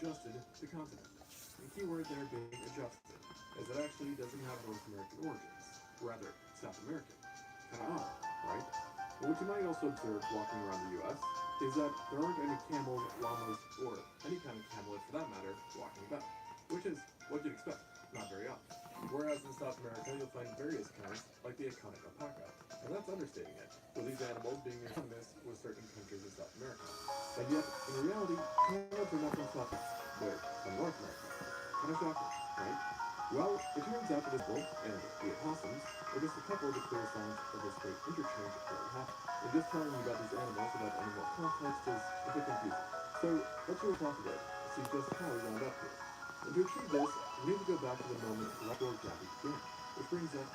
adjusted the continent. The keyword there being adjusted, as it actually doesn't have North American origins, rather South American. Kinda odd, right? And what you might also observe walking around the US is that there aren't any camels, llamas, or any kind of camelid for that matter, walking about, which is what you'd expect, not very often. Whereas in South America, you'll find various kinds, like the iconic alpaca, and that's understating it, with these animals being synonymous with certain countries in South America. And yet, in reality, camels are not from South America, they're from North America. Kind of shocking, right? Well, it turns out that this wolf and the opossums are just a couple of the clear signs of this great interchange that really happened. And just telling you about these animals without any more context is a bit confusing. So, let's go talk about it, to see just how we wound up here. And to achieve this, we need to go back to the moment right where gravity began, which brings up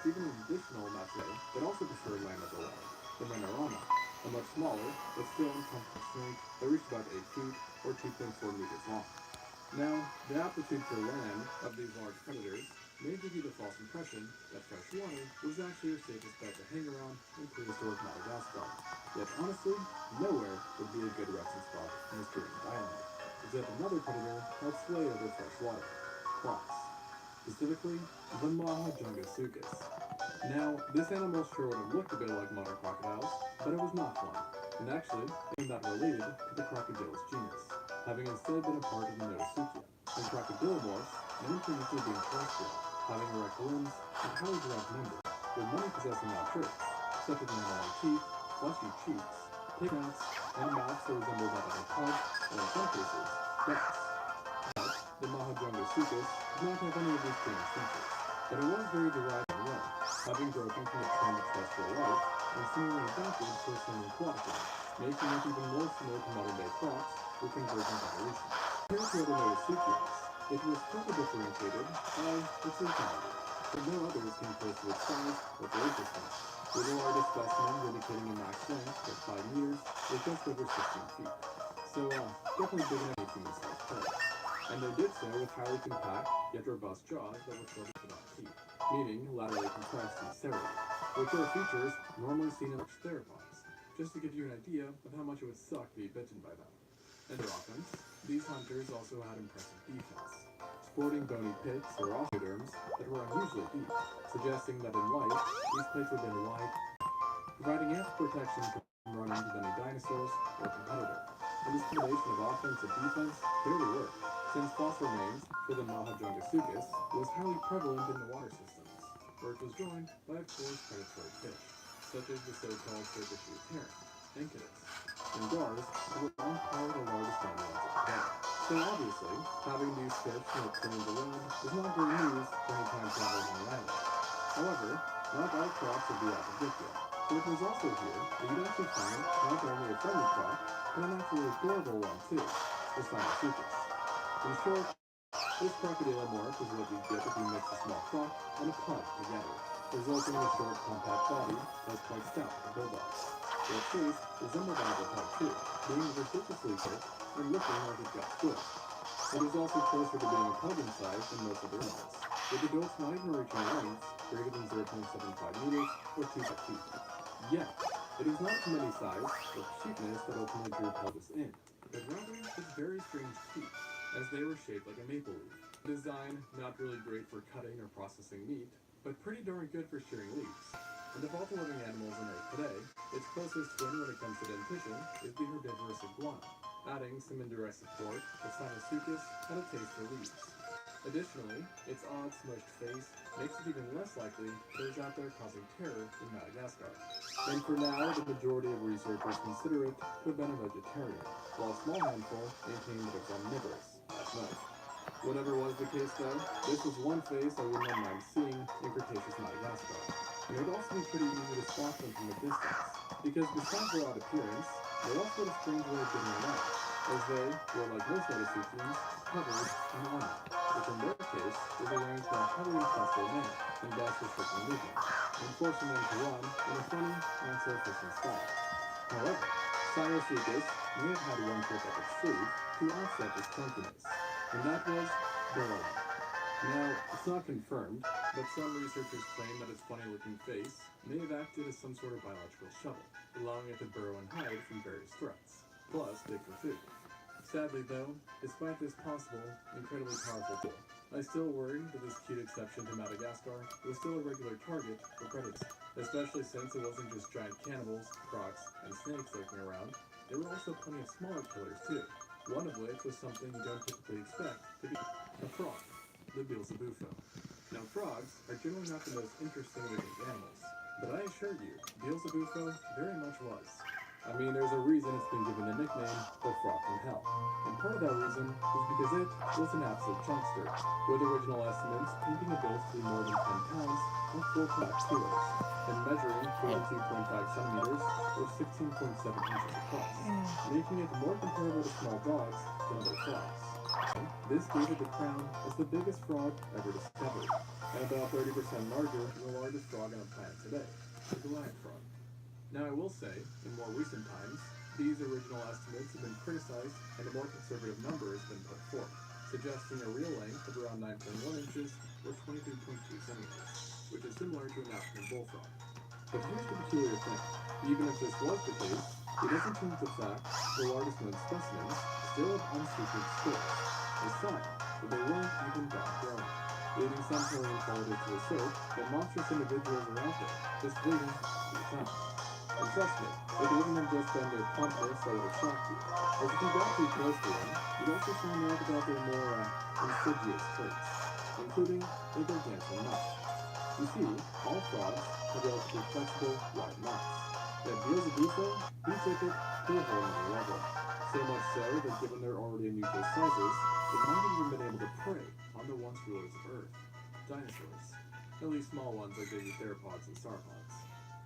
even an additional massue that also preferred land as a land, the Manorama, a much smaller, but still uncomfortable snake that reached about 8 feet, or 2.4 meters long. Now, the aptitude for land of these large predators may give you the false impression that fresh water was actually your safest bet to hang around in prehistoric Madagascar. Yet honestly, nowhere would be a good resting spot in this dreamed island, except another predator had sway over fresh water, crocs. Specifically, the Mahajungasuchus. Now, this animal sure would have looked a bit like modern crocodiles, but it was not one, and actually, is not related to the crocodilus genus, having instead been a part of the Notosuchia, and crocodilomorphs known for usually being terrestrial, having erect limbs and highly direct members, with many possessing odd traits, such as long teeth, fleshy cheeks, pig mouths, and mouths that resemble that of a pug, or in some cases, ducks. The Mahajungasuchus did not have any of these famous features, but it was very derived in way, having broken from the trend of terrestrial life and seemingly adapted for a semi-aquatic life, making it even more similar to modern-day crocs through convergent evolution. Compared to other Notosuchians, it was further differentiated by its lethality, but no others came close to its size or ferociousness, with the largest specimens indicating a max length of 5 meters or just over 16 feet. So, definitely big enough to human-sized prey. And they did so with highly compact, yet robust jaws that were filled with teeth, meaning laterally compressed and serrated, which are features normally seen in large theropods, just to give you an idea of how much it would suck to be bitten by them. And their offense, these hunters also had impressive defense, sporting bony pits or osteoderms that were unusually deep, suggesting that in life, these pits had been wide, providing ample protection from running into any dinosaurs or competitor. And this combination of offense and defense clearly worked, since fossil remains for the Mahajungasuchus was highly prevalent in the water systems, where it was joined by, of course, predatory fish, such as the so-called surface-shoe heron, Enchidus, and gars that were on par with the largest animals of the day. So obviously, having these fish not claimed the land is not great news for any time travelers on the island. However, not all crocs would be out of gift yet, for it was also here that you'd actually find not only a friendly croc, but an absolutely adorable one too, the Sinusuchus. In short, this crocodilomorph is what you get if you mix a small croc and a pug together, resulting in a short, compact body that's quite stout for bulldogs. Their face resembled that of a pug too, being ridiculously thick and looking like it got squished. It is also closer to being a pug in size than most other animals, with adults not even reaching lengths greater than 0.75 meters or 2 feet. Yet, it was not its many size or cuteness that ultimately drew pelvis in, but rather its very strange teeth, as they were shaped like a maple leaf. Design not really great for cutting or processing meat, but pretty darn good for shearing leaves. And of all the living animals on Earth today, its closest twin when it comes to dentition is the herbivorous iguana, adding some indirect support to Sinusuchus and a taste for leaves. Additionally, its odd smushed face makes it even less likely that it is out there causing terror in Madagascar. And for now, the majority of researchers consider it to have been a vegetarian, while a small handful maintain that it was omnivorous, as most. Whatever was the case though, this was one face I wouldn't mind seeing in Cretaceous Madagascar. And it would also be pretty easy to spot them from a distance, because besides their odd appearance, they also had a strange way of getting around, as they were, like most Otocians, covered in armor, which in their case was arranged by a highly inflexible manner, and thus restricting movement, and forcing them to run in a funny, not-so-efficient style. However, Sinusuchus may have had one trick up its sleeve to offset this clunkiness, and that was burrowing. Now, it's not confirmed, but some researchers claim that its funny-looking face may have acted as some sort of biological shuttle, allowing it to burrow and hide from various threats, plus dig for food. Sadly, though, despite this possible, incredibly powerful tool, I still worry that this cute exception to Madagascar was still a regular target for predators, especially since it wasn't just giant cannibals, crocs, and snakes lurking around. There were also plenty of smaller killers too, one of which was something you don't typically expect to be a frog, the Beelzebufo. Now, frogs are generally not the most interesting looking animals, but I assure you, Beelzebufo very much was. I mean, there's a reason it's been given the nickname the Frog from Hell. And part of that reason is because it was an absolute chunkster, with original estimates peaking a bill to be more than 10 pounds or 4.5 kilos, and measuring 22.5 centimeters or 16.7 inches across, making it more comparable to small dogs than other frogs. This gave it the crown as the biggest frog ever discovered, and about 30% larger than the largest frog on the planet today, the Goliath frog. Now, I will say, in more recent times, these original estimates have been criticized and a more conservative number has been put forth, suggesting a real length of around 9.1 inches or 22.2 centimeters, which is similar to an African bullfrog. But here's the peculiar thing. Even if this was the case, it doesn't change the fact the largest known specimens still have unsecret scores, a sign that they weren't even that growing, leading some paleontologists to assert that monstrous individuals are out there, just waiting to be found. And trust me, it wouldn't have just been their plumpness that would have shocked you, as if you got too close to them, you'd also find out about their more insidious traits, including their gargantuan mouth. You see, all frogs have relatively flexible, wide mouths. Yet Beelzebufo, he took it to a whole new level. So much so that given their already unusual sizes, it might have even been able to prey on the once rulers of Earth, dinosaurs. At least small ones like baby theropods and sauropods.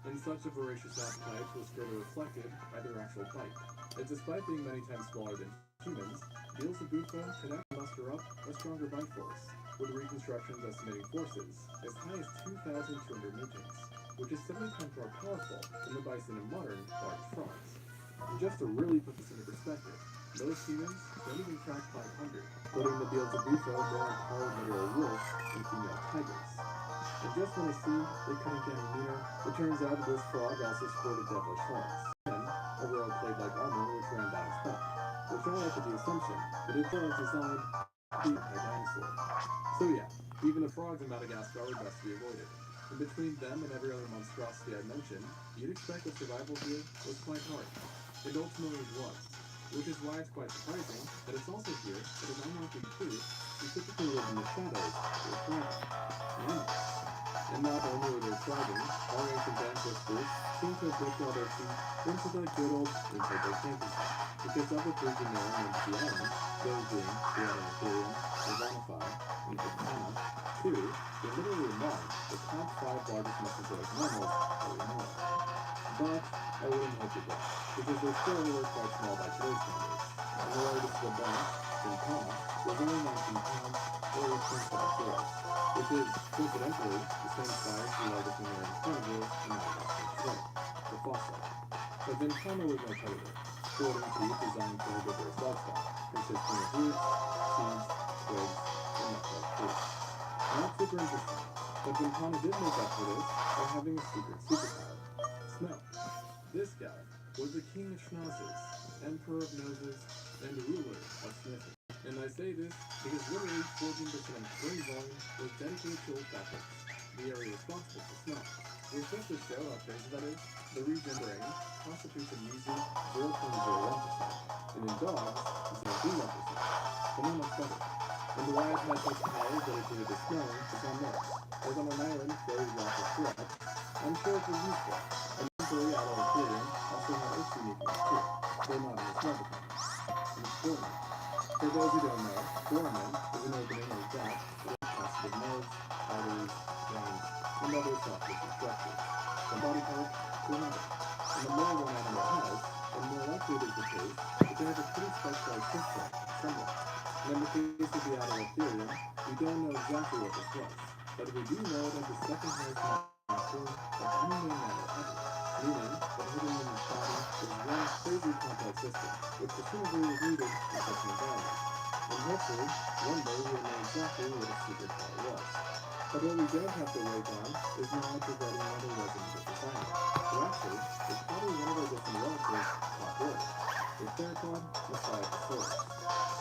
And such a voracious appetite was further reflected by their actual bite, as despite being many times smaller than humans, Beelzebufo could actually muster up a stronger bite force, with reconstructions estimating forces as high as 2,200 newtons, which is 70 times more powerful than the bison of modern large frogs. And just to really put this into perspective, most humans don't even crack 500, putting the Beelzebufo more on par with literal wolves and female tigers. And just when it seemed they couldn't get any meaner, it turns out that this frog also sported devilish horns, and a row of plate-like armor which ran down its back, which all led to the assumption that it was designed to be a dinosaur. So yeah, even the frogs in Madagascar were best to be avoided. And between them and every other monstrosity I mentioned, you'd expect that survival here was quite hard. It ultimately was, which is why it's quite surprising that it's also here that an unlikely crew who typically live in the shadows were thriving. Animals. And not only were they thriving, our ancient ancestors seem to have booked all their feet into that good old winter camping, because of the three genera named the island, those being Erythrium, Ivanophi, and Icana, two, they're literally among the top 5 largest Mesozoic mammals that we know of. But I wouldn't hold your breath, because they're still really quite small by today's standards, and the largest of the bunch, Icana, was only 19 pounds or 8.5 kilos, which is, coincidentally, the same size as the largest mammalian carnivore in Madagascar today, the fossil. But Icana was no predator, sporting teeth designed for herbivorous livestock, consisting of roots, seeds, twigs, and nut-like fruit. Not super interesting, but Icana did make up for this by having a secret superpower: smell. This guy was the king of schnauzes, emperor of noses, and ruler of sniffing. And I say this because literally 14% of brain volume was dedicated to olfactics, the area responsible for smell. Which goes to show how crazy that is. The region brain constitutes a measly 0.01%, and in dogs, 0.01%, but not much better. And why it has such power dedicated to smelling is unknown. As on an island filled with lots of threats, I'm sure it was useful. And thankfully, Aquarium also had its uniqueness too, though not in the smell department. And it's brilliant. For those who don't know, foramen is an opening or gap that passes of nerves, arteries, veins, and other soft tissue structures, from body part to another. And And the more one animal has, the more likely it is the case that they have a pretty specialized system somewhere. And in the case of the Adolitherium, we don't know exactly what this was, but we do know it has the second highest molecule of any known mammal ever, meaning that hidden in its body is one crazy complex system, which presumably was needed in such an environment. And hopefully, one day we will know exactly what its secret power was. But what we don't have to wait on is knowledge regarding another resident of this island, who actually is probably one of our distant relatives, top bird, the theropod Messiacosaurus.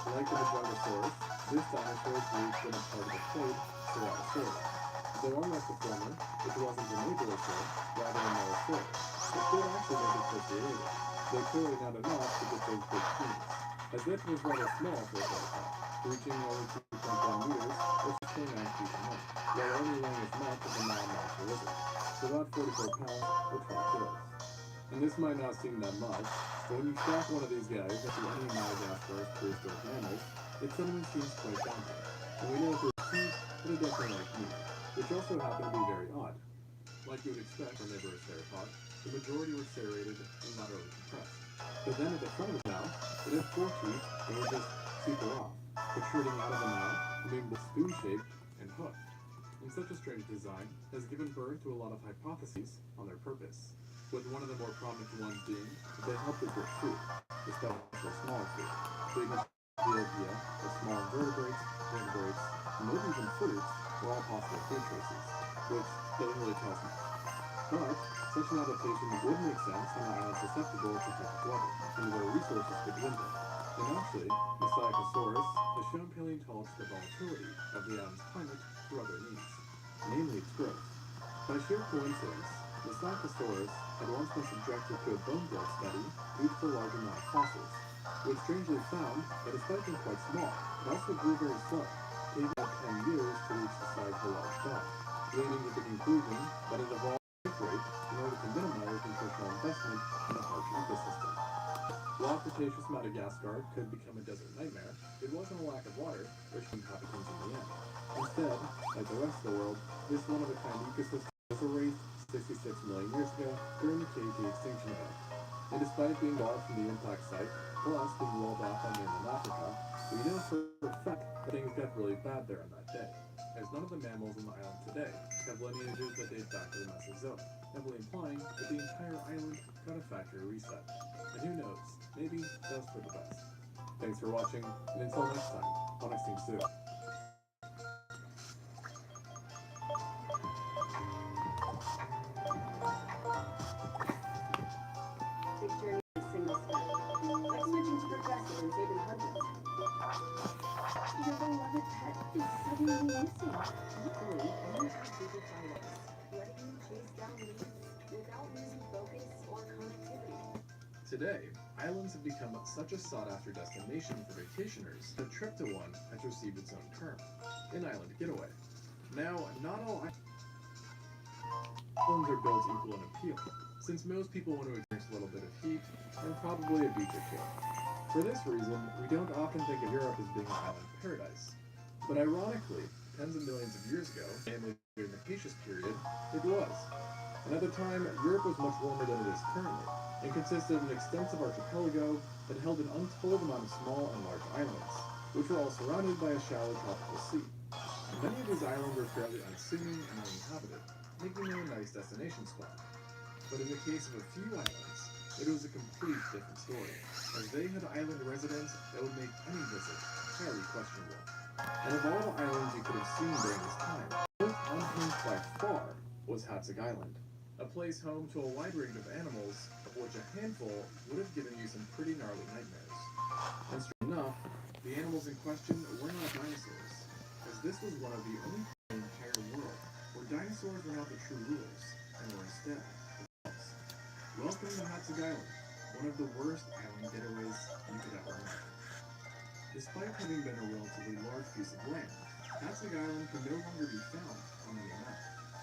Like the Brontosaurus, this dinosaur grew from a part of the clade Ceratosaurus. Though unlike the former, it wasn't a majorosaur, rather a mosasaur, which did actually make it closely related, though clearly not enough to get those big teeth, as it was rather small for a theropod, reaching only 2.1 meters, or 29 feet in length, while only weighing as much as a non-monster lizard, so about 44 pounds or 12 kilos. And this might not seem that much, but when you stack one of these guys next to any Madagascar's prehistoric mammals, it suddenly seems quite daunting. And we know they're huge, but it definitely like meat, which also happen to be very odd. Like you would expect from herbivorous theropods, the majority were serrated and laterally compressed. But then at the front of the mouth, it had 4 teeth that were just super off, protruding out of the mouth, being both spoon-shaped and hooked. And such a strange design has given birth to a lot of hypotheses on their purpose, with one of the more prominent ones being that they help it get food, especially smaller food, leading to the idea that small invertebrates, vertebrates, and maybe even fruits were all possible food choices, which doesn't really tell us much. But such an adaptation would make sense on an island susceptible to tropic weather, and where resources could be limited. And actually, Messiacosaurus has shown paleontologists the volatility of the island's climate for other needs, namely its growth. By sheer coincidence, Messiacosaurus had once been subjected to a bone growth study due to the large amount of fossils, which strangely found that despite being quite small, it also grew very slow, taking about 10 years to reach the size of a large dog, leading to the conclusion that it evolved at this rate in order to minimize nutritional investment in a harsh ecosystem. While Cretaceous Madagascar could become a desert nightmare, it wasn't a lack of water which inhabitants in the end. Instead, like the rest of the world, this one-of-a-kind ecosystem was erased 66 million years ago during the KT extinction event. And despite being barred from the impact site, plus being walled off on mainland Africa, we know for a fact that things got really bad there on that day, as none of the mammals on the island today have lineages that date back to the Mesozoic, heavily implying that the entire island got a factory reset. And who knows, maybe that was for the best. Thanks for watching, and until next time, on Extinct Zoo. Big journey is a single step, like switching to progressive and saving hundreds. Your beloved pet is suddenly missing. Luckily, you have Google Finance, letting you chase down leads without losing focus or connectivity. Today, islands have become such a sought-after destination for vacationers that a trip to one has received its own term, an island getaway. Now, not all islands are built equal in appeal, since most people want to experience a little bit of heat and probably a beach or two. For this reason, we don't often think of Europe as being an island paradise. But ironically, tens of millions of years ago, namely during the Cretaceous period, it was. And at the time, Europe was much warmer than it is currently, and consisted of an extensive archipelago that held an untold amount of small and large islands, which were all surrounded by a shallow tropical sea. Many of these islands were fairly unassuming and uninhabited, making them a nice destination spot. But in the case of a few islands, it was a complete different story, as they had island residents that would make any visit highly questionable. And of all the islands you could have seen during this time, most unhinged by far was Hatzig Island, a place home to a wide range of animals, of which a handful would have given you some pretty gnarly nightmares. And strange enough, the animals in question were not dinosaurs, as this was one of the only places in the entire world where dinosaurs were not the true rulers, and were instead adults. Welcome to Hatzig Island, one of the worst island getaways you could ever imagine. Despite having been a relatively large piece of land, Hatzig Island can no longer be found on any map.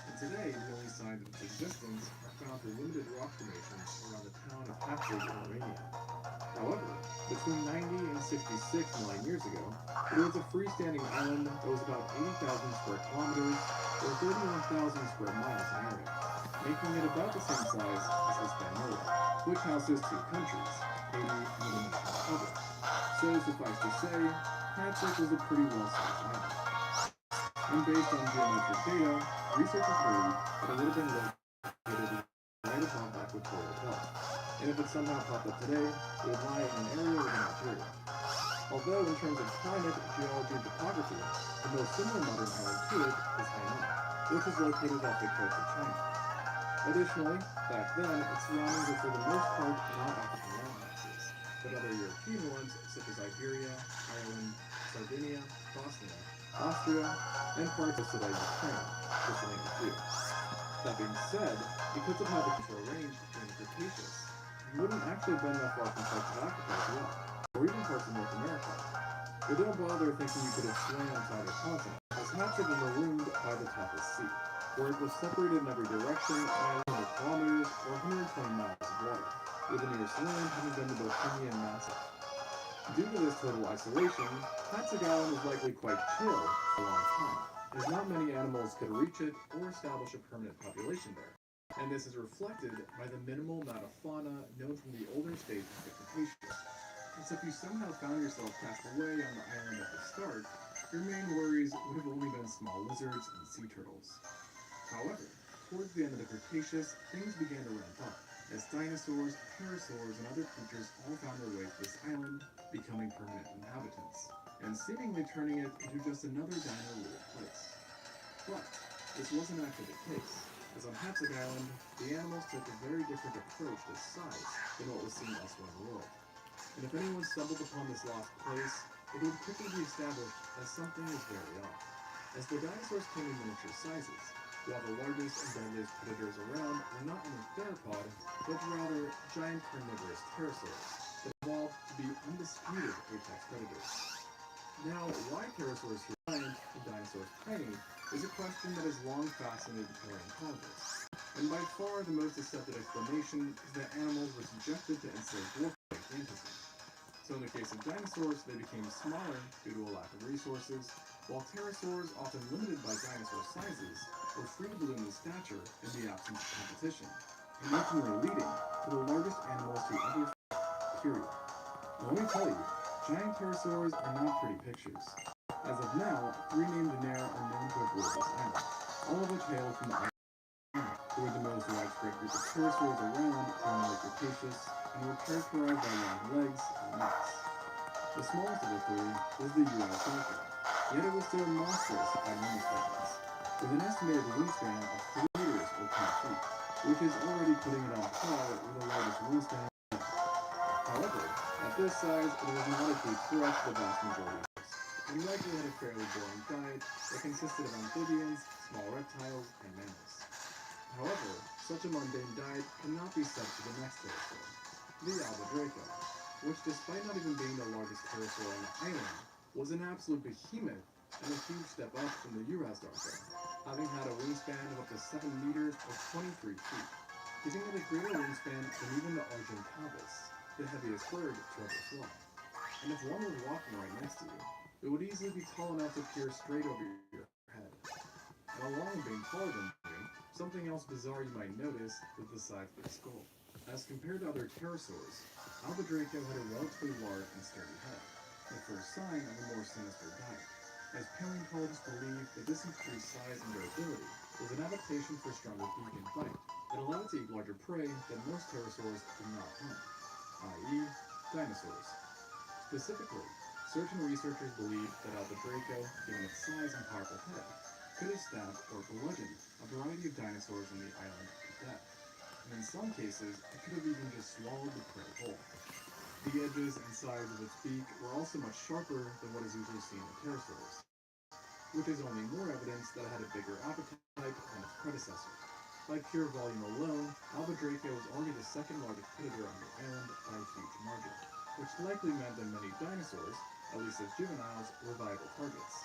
And today, the only signs of its existence are found through limited rock formations around the town of Hatzig in Romania. However, between 90 and 66 million years ago, it was a freestanding island that was about 80,000 square kilometers or 31,000 square miles in area. making it about the same size as Hispaniola, which houses two countries, Haiti and the Dominican Republic. So suffice to say, Patrick was a pretty well-sized island. And based on geometric data, researchers believe that it would have been located right above the equatorial belt. And if it somehow popped up today, it would lie in an area within Nigeria. Although in terms of climate, geology, and topography, the most similar modern island to it is Hainan, which is located off the coast of China. Additionally, back then, its surroundings were for the most part not African landmasses, but other European ones such as Iberia, Ireland, Sardinia, Bosnia, Austria, and parts of Soviet Ukraine, just to name a few. That being said, because of how the countries were arranged during the Cretaceous, you wouldn't actually have been that far from parts of Africa as well, or even parts of North America. But don't bother thinking you could have swam onto either continent, as half of them were marooned by the top of the sea, where it was separated in every direction by 100 kilometers or 120 miles of water, with the nearest land having been the Bohemian Massif. Due to this total isolation, Patrick Island was likely quite chill for a long time, as not many animals could reach it or establish a permanent population there. And this is reflected by the minimal amount of fauna known from the older stages of the Cretaceous. And so if you somehow found yourself cast away on the island at the start, your main worries would have only been small lizards and sea turtles. However, towards the end of the Cretaceous, things began to ramp up, as dinosaurs, pterosaurs, and other creatures all found their way to this island, becoming permanent inhabitants, and seemingly turning it into just another dino-ruled place. But this wasn't actually the case, as on Patrick Island, the animals took a very different approach to size than what was seen elsewhere in the world. And if anyone stumbled upon this lost place, it would quickly be established as something was very off, as the dinosaurs came in miniature sizes, while the largest and deadliest predators around were not only theropod, but rather giant carnivorous pterosaurs that evolved to be undisputed apex predators. Now, why pterosaurs were giant and dinosaurs tiny is a question that has long fascinated paleontologists. And by far the most accepted explanation is that animals were subjected to enslaved warfare gigantism. So in the case of dinosaurs, they became smaller due to a lack of resources, while pterosaurs, often limited by dinosaur sizes, were free to balloon in stature in the absence of competition, and ultimately leading to the largest animals to ever period. Now let me tell you, giant pterosaurs are not pretty pictures. As of now, 3 named genera are known to have ruled this island, all of which hail from the island who were the most widespread group of pterosaurs around during the Cretaceous and were characterized by long legs and necks. The smallest of the 3 was the U.S. orca, yet it was still monstrous by many standards, with an estimated wingspan of 3 meters or 10 feet, which is already putting it on par with the largest wingspan. However, at this size, it was not a huge threat to the vast majority of us, and likely had a fairly boring diet that consisted of amphibians, small reptiles, and mammals. However, such a mundane diet cannot be said for the next pterosaur, the albadraco, which despite not even being the largest pterosaur on the island, was an absolute behemoth and a huge step up from the U.S. orca, having had a wingspan of up to 7 meters or 23 feet, giving it a greater wingspan than even the Argentavis, the heaviest bird to ever fly. And if one was walking right next to you, it would easily be tall enough to peer straight over your head. And along with being taller than you, something else bizarre you might notice is the size of their skull. As compared to other pterosaurs, albadraco had a relatively large and sturdy head, the first sign of a more sinister diet, as paleontologists believe that this increased size and durability was an adaptation for stronger beak and bite that allowed it to eat larger prey that most pterosaurs did not hunt, i.e. dinosaurs. Specifically, certain researchers believe that albadraco, given its size and powerful head, could have stabbed or bludgeoned a variety of dinosaurs on the island to death, and in some cases, it could have even just swallowed the prey whole. The edges and sides of its beak were also much sharper than what is usually seen in pterosaurs, which is only more evidence that it had a bigger appetite than its predecessor. By pure volume alone, albadraco was only the second largest predator on the island by a huge margin, which likely meant that many dinosaurs, at least as juveniles, were viable targets.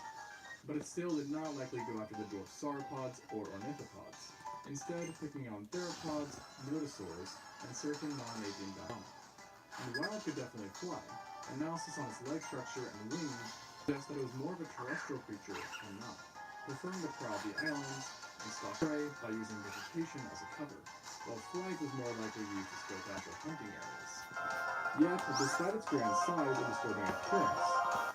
But it still did not likely go after the dwarf sauropods or ornithopods, instead picking on theropods, nodosaurs, and certain non-avian dinosaurs. And while it could definitely fly, analysis on its leg structure and wings suggests that it was more of a terrestrial creature than not, preferring to prowl the islands and stalk prey by using vegetation as a cover, while flight was more likely used to scope out their hunting areas. Yet, despite its grand size and disturbing appearance,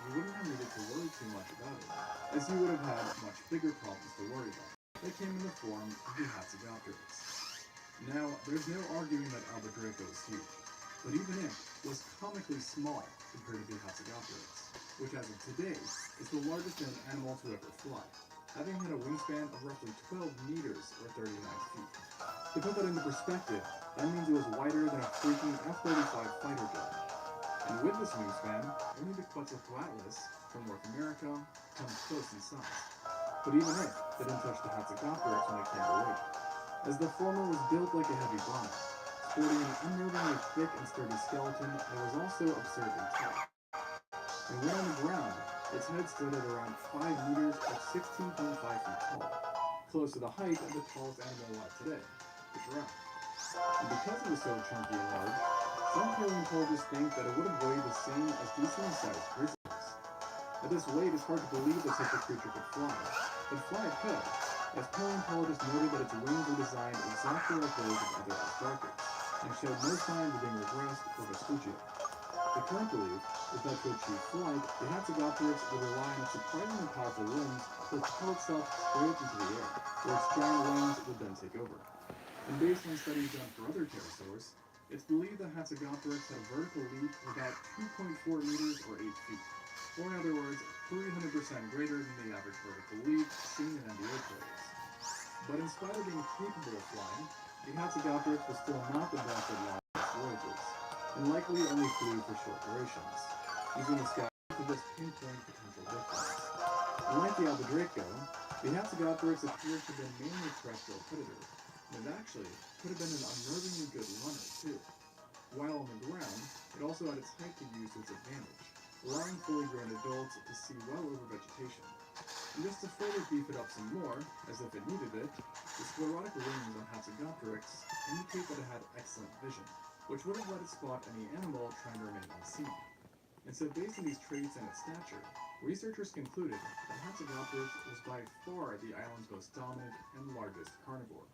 you wouldn't have needed to worry too much about it, as you would have had much bigger problems to worry about. They came in the form of the Hatzegopteryx. Now, there's no arguing that Albadraco is huge, but even it was comically small compared to the Hatzegopteryx, which as of today is the largest known animal to ever fly, having had a wingspan of roughly 12 meters or 39 feet. To put that into perspective, that means it was wider than a freaking F-35 fighter jet. And with this wingspan, only the Quetzalcoatlus from North America comes close in size. But even it didn't touch the Hatzegopteryx when it came to weight, as the former was built like a heavy bomber, sporting an unnervingly thick and sturdy skeleton that was also absurdly tough. And when on the ground, its head stood at around 5 meters or 16.5 feet tall, close to the height of the tallest animal alive today, the giraffe. And because it was so chunky and large, some paleontologists think that it would have weighed the same as decently-sized grizzlies. At this weight, it's hard to believe that such a creature could fly, but fly it could, as paleontologists noted that its wings were designed exactly like those of other Astatarchids, and showed no signs of being regressed or vestigial. The current belief is that to achieve flight, the Hatzegopteryx would rely on its surprisingly powerful limbs to propel itself straight into the air, where its giant wings would then take over. And based on studies done for other pterosaurs, it's believed that Hatzegopteryx had a vertical leap of about 2.4 meters or 8 feet, or in other words, 300% greater than the average vertical leap seen in NBA players. But in spite of being capable of flying, the Hatzegopteryx was still not the best at long voyages, and likely only flew for short durations, using the sky to just pinpoint potential victims. Unlike the Albadraco, the Hatzegopteryx appears to have been mainly a terrestrial predator, and it actually could have been an unnervingly good runner too. While on the ground, it also had its height to use to its advantage, allowing fully grown adults to see well over vegetation. And just to further beef it up some more, as if it needed it, the sclerotic wings on Hatzegopteryx indicate that it had excellent vision, which would have let it spot any animal trying to remain unseen. And so based on these traits and its stature, researchers concluded that Hatzegopteryx was by far the island's most dominant and largest carnivore.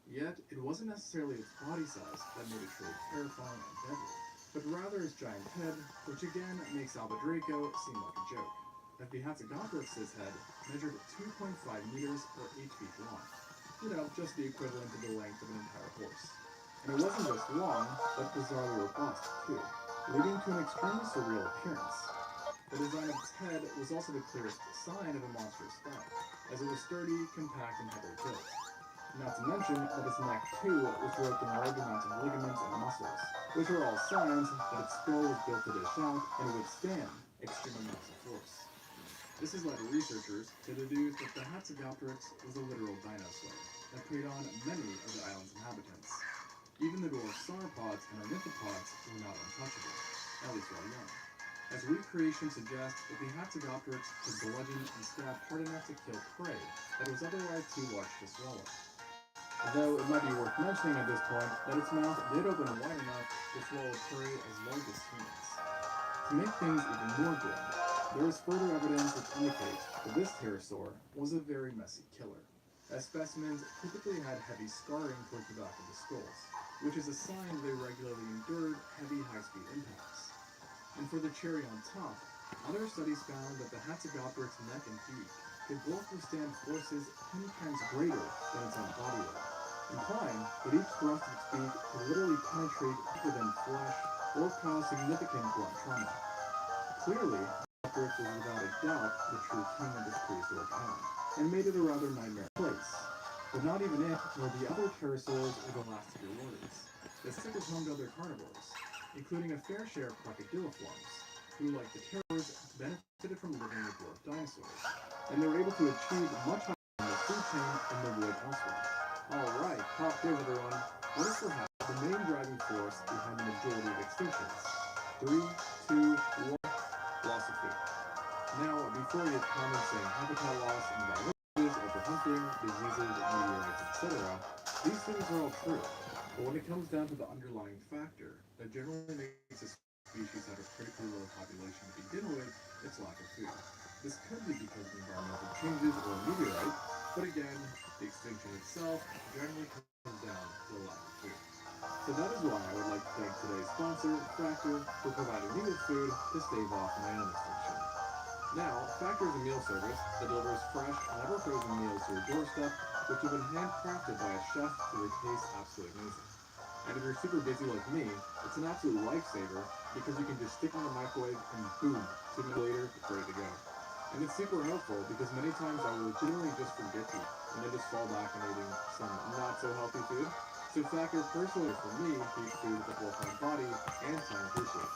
Yet, it wasn't necessarily its body size that made it truly terrifying and deadly, but rather its giant head, which again makes Albadraco seem like a joke, as the Hatzegopteryx's head measured 2.5 meters or 8 feet long. You know, just the equivalent of the length of an entire horse. And it wasn't just long, but bizarrely robust too, leading to an extremely surreal appearance. The design of its head was also the clearest sign of a monstrous thigh, as it was sturdy, compact, and heavily built. Not to mention that its neck too was roped in large amounts of ligaments and muscles, which were all signs that its skull was built to dish out and withstand extreme amounts of force. This has led researchers to deduce that the Hatzegopteryx was a literal dinosaur that preyed on many of the island's inhabitants. Even the dwarf sauropods and ornithopods were not untouchable, at least while young, as recreation suggests that the Hatzegopteryx could bludgeon and stab hard enough to kill prey that was otherwise too large to swallow. Though it might be worth mentioning at this point that its mouth did open wide enough to swallow prey as large as humans. To make things even more grim, there is further evidence which indicates that this pterosaur was a very messy killer, as specimens typically had heavy scarring towards the back of the skulls, which is a sign they regularly endured heavy high-speed impacts. And for the cherry on top, other studies found that the Hatzegopteryx neck and beak could both withstand forces 10 times greater than its own body weight, implying that each thrust of its beak could literally penetrate within flesh or cause significant blunt trauma. Clearly, Hatzegopteryx was without a doubt the true king of this prehistoric island, and made it a rather nightmare place. But not even it, nor the other pterosaurs were the last of your worries. The stick was home to other carnivores, including a fair share of crocodiliforms, who, like the pterosaurs, benefited from living with dwarf dinosaurs, and they were able to achieve much higher in the food chain than they would elsewhere. Alright, pop quiz everyone. What is perhaps the main driving force behind the majority of extinctions? 3, 2, 1, loss of food. Now, before you comment saying habitat loss, environmental overhunting, diseases, meteorites, etc., these things are all true. But when it comes down to the underlying factor that generally makes a species have a critically low population to begin with, it's lack of food. This could be because of environmental changes or a meteorite, but again, The extinction itself generally comes down to a lack of food. So that is why I would like to thank today's sponsor, Factor, for providing me with food to stave off my own extinction. Now, Factor is a meal service that delivers fresh, never frozen meals to your doorstep, which have been handcrafted by a chef so they taste absolutely amazing. And if you're super busy like me, it's an absolute lifesaver because you can just stick it in the microwave and boom, 2 minutes later, it's ready to go. And it's super helpful because many times I will legitimately just forget to eat and then just fall back on eating some not so healthy food. So Factor personally for me to eat food that both my body and time appreciate.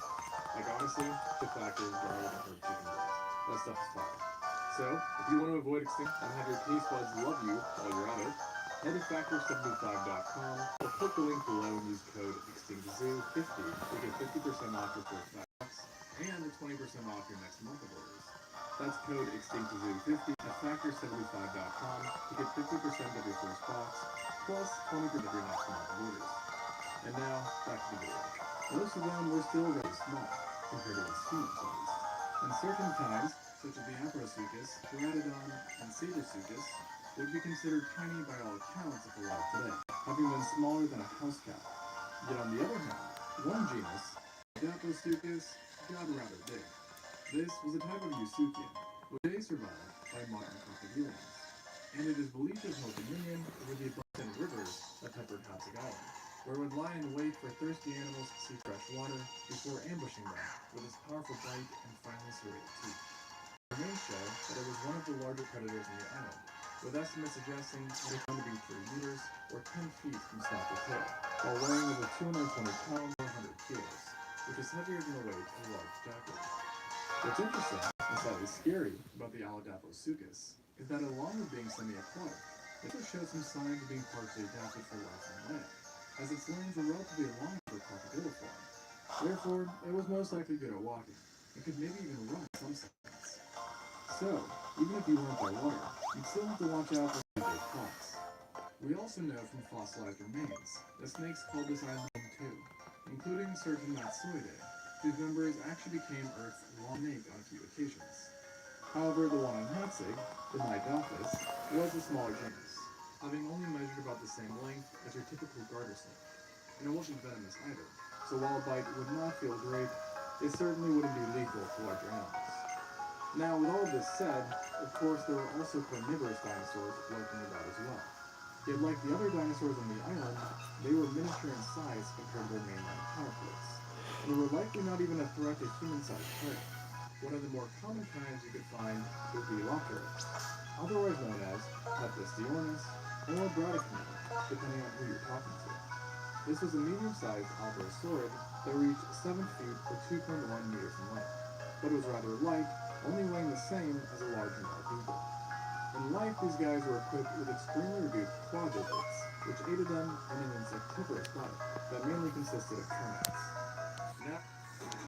Like honestly, the Factor is garlic and herb chicken breast. That stuff is fire. So, if you want to avoid extinction and have your taste buds love you while you're at it, head to factor75.com or click the link below and use code EXTINCTZOO50 to get 50% off your first box and 20% off your next month of orders. That's code EXTINCTZOO50 at factor75.com to get 50% of your first box plus 20% of your next month of orders. And now, back to the video. Most of them were still very small compared to us humans at least. And certain kinds, such as the Afrosuchus, Pteranodon, and Sabersuchus, would be considered tiny by all accounts if alive today, having been smaller than a house cat. Yet on the other hand, one genus, Afrosuchus, got rather big. This was a type of Eusuchian, which they survived by modern crocodilians, and it is believed to have held dominion over the abundant rivers that peppered Hatzig Island, where it would lie in wait for thirsty animals to seek fresh water before ambushing them with its powerful bite and finely serrated teeth. Remains show that it was one of the larger predators on the island, with estimates suggesting it is found to be 3 meters or 10 feet from snout to tail, while weighing over 220 pounds or 100 kilos, which is heavier than the weight of a large jackal. What's interesting and slightly scary about the Allodaposuchus is that along with being semi-aquatic, it also shows some signs of being partially adapted for life on land, as its limbs were relatively long for crocodiliform. Therefore, it was most likely good at walking, and could maybe even run in some sense. So, even if you weren't by water, you'd still have to watch out for big fox. We also know from fossilized remains that snakes called this island home too, including certain Matsoidae, whose members actually became Earth's long snake on a few occasions. However, the one on Hatzig, the Nidopus, was a smaller genus, having only measured about the same length as your typical garter snake, and it wasn't venomous either, so while a bite would not feel great, it certainly wouldn't be lethal to larger animals. Now, with all of this said, of course there were also carnivorous dinosaurs lurking about as well. Yet like the other dinosaurs on the island, they were miniature in size compared to their mainland counterparts, and were likely not even a threat to human-sized prey. One of the more common kinds you could find would be Lockeris, otherwise known as Leptosdiornis or Bradykinin, depending on who you're talking to. This was a medium-sized alberosaurid that reached 7 feet or 2.1 meters in length, but it was rather light, only weighing the same as a large male beagle. In life, these guys were equipped with extremely reduced claw digits, which aided them in an insectivorous diet that mainly consisted of termites. Now,